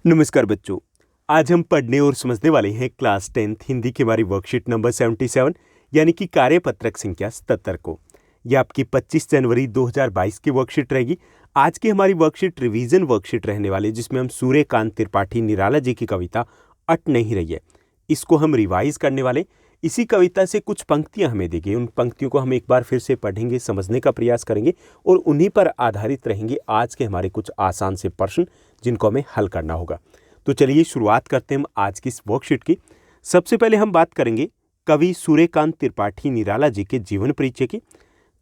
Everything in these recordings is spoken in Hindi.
नमस्कार बच्चों। आज हम पढ़ने और समझने वाले हैं क्लास 10th हिंदी की हमारी वर्कशीट नंबर 77 यानी कि कार्यपत्रक संख्या 77 को। यह आपकी 25 जनवरी 2022 की वर्कशीट रहेगी। आज की हमारी वर्कशीट रिवीजन वर्कशीट रहने वाली है, जिसमें हम सूर्यकांत त्रिपाठी निराला जी की कविता अट नहीं रही है, इसको हम रिवाइज करने वाले। इसी कविता से कुछ पंक्तियां हमें दी गई, उन पंक्तियों को हम एक बार फिर से पढ़ेंगे, समझने का प्रयास करेंगे और उन्हीं पर आधारित रहेंगे आज के हमारे कुछ आसान से प्रश्न जिनको हमें हल करना होगा। तो चलिए शुरुआत करते हैं हम आज की इस वर्कशीट की। सबसे पहले हम बात करेंगे कवि सूर्यकांत त्रिपाठी निराला जी के जीवन परिचय की।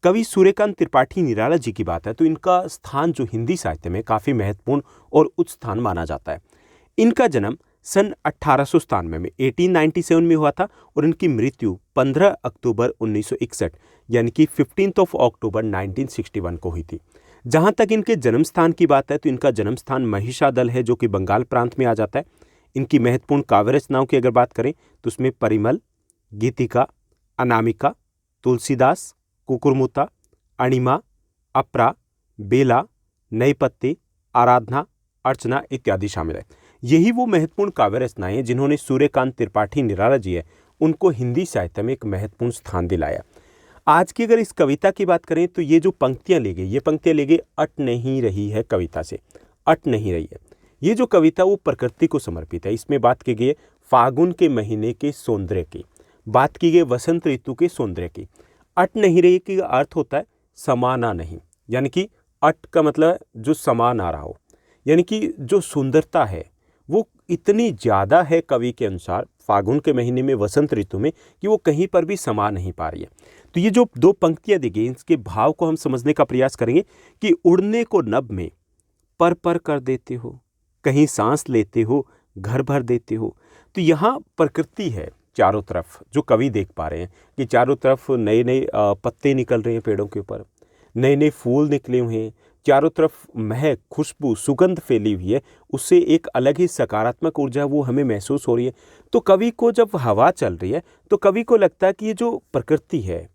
कवि सूर्यकांत त्रिपाठी निराला जी की बात है तो इनका स्थान जो हिंदी साहित्य में काफ़ी महत्वपूर्ण और उच्च स्थान माना जाता है। इनका जन्म सन 1897 में 1897 में हुआ था और इनकी मृत्यु 15 अक्टूबर 1961 यानी कि 15 अक्टूबर 1961 को हुई थी। जहाँ तक इनके जन्म स्थान की बात है तो इनका जन्म स्थान महिषादल है, जो कि बंगाल प्रांत में आ जाता है। इनकी महत्वपूर्ण काव्य रचनाओं की अगर बात करें तो उसमें परिमल, गीतिका, अनामिका, तुलसीदास, कुकुरमुत्ता, अणिमा, अपरा, बेला, नए पत्ते, आराधना, अर्चना इत्यादि शामिल है। यही वो महत्वपूर्ण काव्य रचनाएं हैं जिन्होंने सूर्यकांत त्रिपाठी निराला जी है उनको हिंदी साहित्य में एक महत्वपूर्ण स्थान दिलाया। आज की अगर इस कविता की बात करें तो ये जो पंक्तियां ली गई, ये पंक्तियां ली गई अट नहीं रही है कविता से। अट नहीं रही है, ये जो कविता वो प्रकृति को समर्पित है। इसमें बात की गई है फागुन के महीने के सौंदर्य की, बात की गई वसंत ऋतु के सौंदर्य की। अट नहीं रही का अर्थ होता है समाना नहीं, यानी कि अट का मतलब जो समा ना रहा हो, यानी कि जो सुंदरता है वो इतनी ज़्यादा है कवि के अनुसार फागुन के महीने में, वसंत ऋतु में, कि वो कहीं पर भी समा नहीं पा रही है। तो ये जो दो पंक्तियां दी गई, इसके भाव को हम समझने का प्रयास करेंगे कि उड़ने को नभ में पर कर देते हो, कहीं सांस लेते हो, घर भर देते हो। तो यहाँ प्रकृति है चारों तरफ, जो कवि देख पा रहे हैं कि चारों तरफ नए नए पत्ते निकल रहे हैं पेड़ों के ऊपर, नए नए फूल निकले हुए हैं, चारों तरफ महक, खुशबू, सुगंध फैली हुई है। उससे एक अलग ही सकारात्मक ऊर्जा वो हमें महसूस हो रही है। तो कवि को जब हवा चल रही है तो कवि को लगता है कि ये जो प्रकृति है,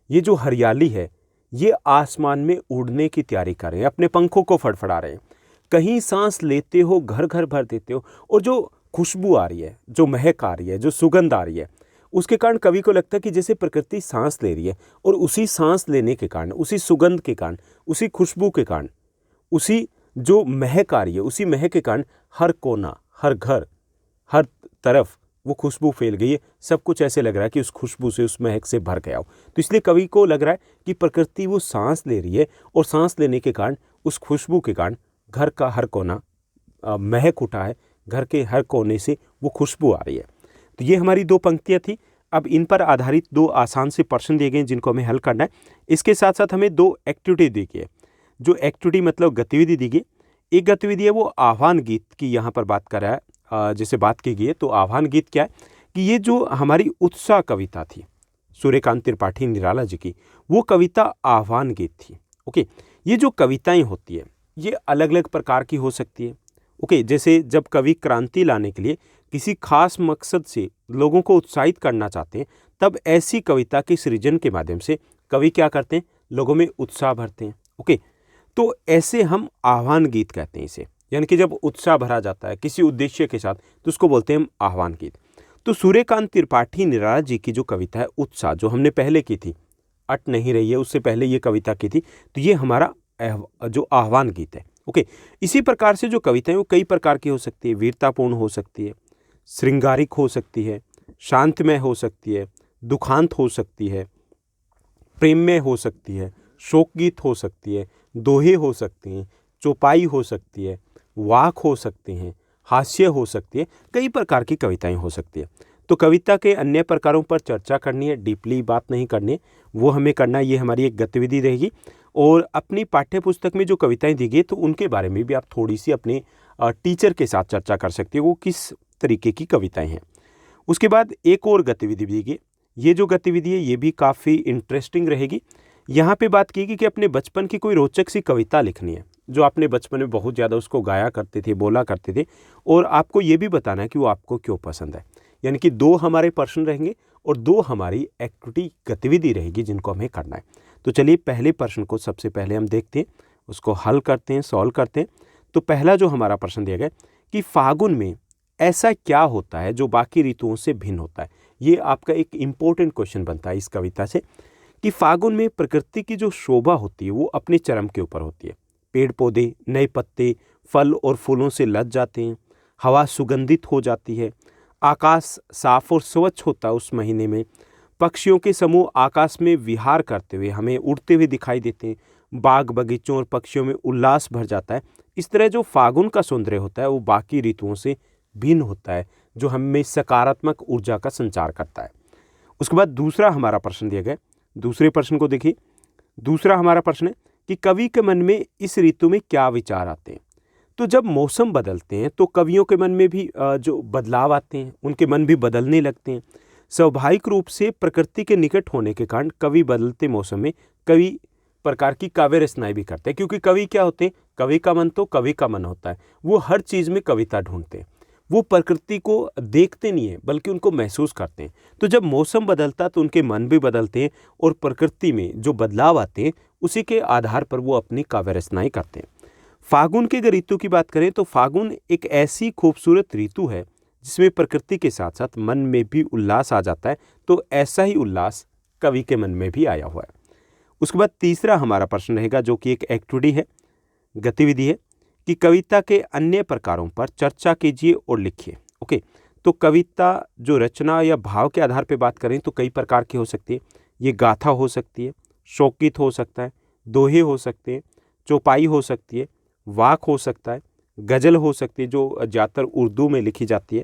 ये जो हरियाली है, ये आसमान में उड़ने की तैयारी कर रहे हैं, अपने पंखों को फड़फड़ा रहे हैं। कहीं सांस लेते हो, घर घर भर देते हो। और जो खुशबू आ रही है, जो महक आ रही है, जो सुगंध आ रही है, उसके कारण कवि को लगता है कि जैसे प्रकृति सांस ले रही है और उसी सांस लेने के कारण, उसी सुगंध के कारण, उसी खुशबू के कारण, उसी जो महक आ रही है, उसी महक के कारण हर कोना, हर घर, हर तरफ वो खुशबू फैल गई है। सब कुछ ऐसे लग रहा है कि उस खुशबू से, उस महक से भर गया हो। तो इसलिए कवि को लग रहा है कि प्रकृति वो सांस ले रही है और सांस लेने के कारण, उस खुशबू के कारण घर का हर कोना महक उठा है, घर के हर कोने से वो खुशबू आ रही है। तो ये हमारी दो पंक्तियां थी। अब इन पर आधारित दो आसान से प्रश्न दिए गए जिनको हमें हल करना है। इसके साथ साथ हमें दो एक्टिविटी दी गई है। जो एक्टिविटी मतलब गतिविधि दी गई, एक गतिविधि है वो आह्वान गीत की यहाँ पर बात कर रहा है। जैसे बात की गई है तो आह्वान गीत क्या है कि ये जो हमारी उत्साह कविता थी सूर्यकांत त्रिपाठी निराला जी की, वो कविता आह्वान गीत थी। ओके, ये जो कविताएं होती है ये अलग अलग प्रकार की हो सकती है। ओके, जैसे जब कवि क्रांति लाने के लिए किसी खास मकसद से लोगों को उत्साहित करना चाहते हैं, तब ऐसी कविता के सृजन के माध्यम से कवि क्या करते हैं, लोगों में उत्साह भरते हैं। ओके, तो ऐसे हम आह्वान गीत कहते हैं इसे, यानी कि जब उत्साह भरा जाता है किसी उद्देश्य के साथ तो उसको बोलते हैं हम आह्वान गीत। तो सूर्यकांत त्रिपाठी निराला जी की जो कविता है उत्साह, जो हमने पहले की थी, अट नहीं रही है, उससे पहले ये कविता की थी, तो ये हमारा जो आह्वान गीत है। ओके, इसी प्रकार से जो कविता है वो कई प्रकार की हो सकती है। वीरतापूर्ण हो सकती है, श्रृंगारिक हो सकती है, शांतमय हो सकती है, दुखांत हो सकती है, प्रेममय हो सकती है, शोक गीत हो सकती है, दोहे हो सकती हैं, चौपाई हो सकती है, वाक हो सकते हैं, हास्य हो सकती है। कई प्रकार की कविताएं हो सकती है। तो कविता के अन्य प्रकारों पर चर्चा करनी है, डीपली बात नहीं करनी है, वो हमें करना है। ये हमारी एक गतिविधि रहेगी। और अपनी पाठ्य पुस्तक में जो कविताएं दी गई तो उनके बारे में भी आप थोड़ी सी अपने टीचर के साथ चर्चा कर सकते हो, वो किस तरीके की कविताएं हैं। उसके बाद एक और गतिविधि दी गई। ये जो गतिविधि है ये भी काफ़ी इंटरेस्टिंग रहेगी। यहाँ पे बात की कि अपने बचपन की कोई रोचक सी कविता लिखनी है, जो आपने बचपन में बहुत ज़्यादा उसको गाया करते थे, बोला करते थे, और आपको ये भी बताना है कि वो आपको क्यों पसंद है। यानी कि दो हमारे प्रश्न रहेंगे और दो हमारी एक्टिविटी गतिविधि रहेगी जिनको हमें करना है। तो चलिए पहले प्रश्न को सबसे पहले हम देखते हैं, उसको हल करते हैं, सॉल्व करते हैं। तो पहला जो हमारा प्रश्न दिया गया कि फागुन में ऐसा क्या होता है जो बाकी ऋतुओं से भिन्न होता है। ये आपका एक इम्पोर्टेंट क्वेश्चन बनता है इस कविता से कि फागुन में प्रकृति की जो शोभा होती है वो अपने चरम के ऊपर होती है। पेड़ पौधे नए पत्ते, फल और फूलों से लद जाते हैं, हवा सुगंधित हो जाती है, आकाश साफ और स्वच्छ होता है उस महीने में, पक्षियों के समूह आकाश में विहार करते हुए हमें उड़ते हुए दिखाई देते हैं, बाग बगीचों और पक्षियों में उल्लास भर जाता है। इस तरह जो फागुन का सौंदर्य होता है वो बाकी ऋतुओं से भिन्न होता है, जो हमें सकारात्मक ऊर्जा का संचार करता है। उसके बाद दूसरा हमारा प्रश्न दिया गया, दूसरे प्रश्न को देखिए। दूसरा हमारा प्रश्न है कि कवि के मन में इस ऋतु में क्या विचार आते हैं। तो जब मौसम बदलते हैं तो कवियों के मन में भी जो बदलाव आते हैं, उनके मन भी बदलने लगते हैं। स्वाभाविक रूप से प्रकृति के निकट होने के कारण कवि बदलते मौसम में कई प्रकार की काव्य रचनाएं भी करते हैं, क्योंकि कवि क्या होते हैं, कवि का मन तो कवि का मन होता है, वो हर चीज़ में कविता ढूंढते हैं। वो प्रकृति को देखते नहीं है बल्कि उनको महसूस करते हैं। तो जब मौसम बदलता तो उनके मन भी बदलते हैं और प्रकृति में जो बदलाव आते हैं उसी के आधार पर वो अपनी काव्य रचनाएं करते हैं। फागुन के अगर ऋतु की बात करें तो फागुन एक ऐसी खूबसूरत ऋतु है जिसमें प्रकृति के साथ साथ मन में भी उल्लास आ जाता है। तो ऐसा ही उल्लास कवि के मन में भी आया हुआ है। उसके बाद तीसरा हमारा प्रश्न रहेगा जो कि एक एक्टिविटी है, गतिविधि है कि कविता के अन्य प्रकारों पर चर्चा कीजिए और लिखिए। ओके, तो कविता जो रचना या भाव के आधार पर बात करें तो कई प्रकार की हो सकती है। ये गाथा हो सकती है, शोकित हो सकता है, दोहे हो सकते हैं, चौपाई हो सकती है, वाक हो सकता है, गज़ल हो सकती है जो ज़्यादातर उर्दू में लिखी जाती है,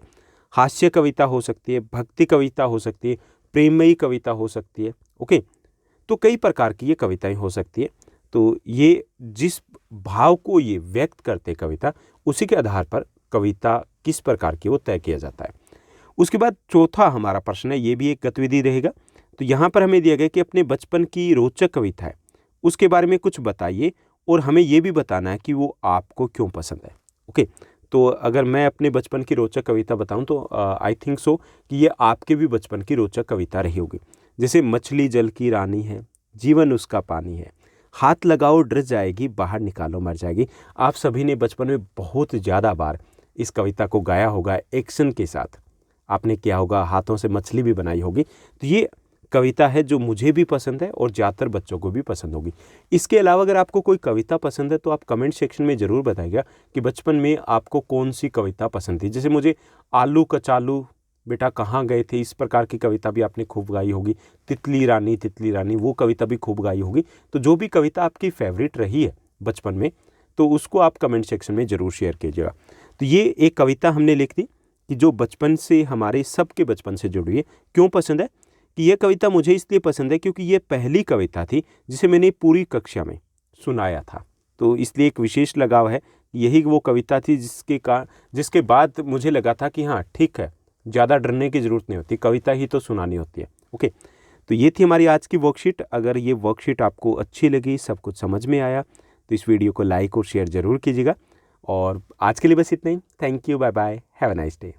हास्य कविता हो सकती है, भक्ति कविता हो सकती है, प्रेममयी कविता हो सकती है। ओके, तो कई प्रकार की ये कविताएं हो सकती है। तो ये जिस भाव को ये व्यक्त करते कविता, उसी के आधार पर कविता किस प्रकार की वो तय किया जाता है। उसके बाद चौथा हमारा प्रश्न है, ये भी एक गतिविधि रहेगा। तो यहाँ पर हमें दिया गया कि अपने बचपन की रोचक कविता है उसके बारे में कुछ बताइए और हमें ये भी बताना है कि वो आपको क्यों पसंद है। ओके, तो अगर मैं अपने बचपन की रोचक कविता बताऊं तो आई थिंक सो कि ये आपके भी बचपन की रोचक कविता रही होगी। जैसे मछली जल की रानी है, जीवन उसका पानी है, हाथ लगाओ डर जाएगी, बाहर निकालो मर जाएगी। आप सभी ने बचपन में बहुत ज़्यादा बार इस कविता को गाया होगा, एक्शन के साथ आपने किया होगा, हाथों से मछली भी बनाई होगी। तो ये कविता है जो मुझे भी पसंद है और ज़्यादातर बच्चों को भी पसंद होगी। इसके अलावा अगर आपको कोई कविता पसंद है तो आप कमेंट सेक्शन में ज़रूर बताइएगा कि बचपन में आपको कौन सी कविता पसंद थी। जैसे मुझे आलू कचालू बेटा कहाँ गए थे, इस प्रकार की कविता भी आपने खूब गाई होगी। तितली रानी वो कविता भी खूब गाई होगी। तो जो भी कविता आपकी फेवरेट रही है बचपन में तो उसको आप कमेंट सेक्शन में ज़रूर शेयर कीजिएगा। तो ये एक कविता हमने लिख दी कि जो बचपन से हमारे सबके बचपन से जुड़ी है। क्यों पसंद है कि यह कविता मुझे इसलिए पसंद है क्योंकि ये पहली कविता थी जिसे मैंने पूरी कक्षा में सुनाया था। तो इसलिए एक विशेष लगाव है। यही वो कविता थी जिसके बाद मुझे लगा था कि हाँ ठीक है, ज़्यादा डरने की ज़रूरत नहीं होती, कविता ही तो सुनानी होती है। ओके, तो ये थी हमारी आज की वर्कशीट। अगर ये वर्कशीट आपको अच्छी लगी, सब कुछ समझ में आया तो इस वीडियो को लाइक और शेयर ज़रूर कीजिएगा। और आज के लिए बस इतना ही। Thank you, bye bye, have a nice day.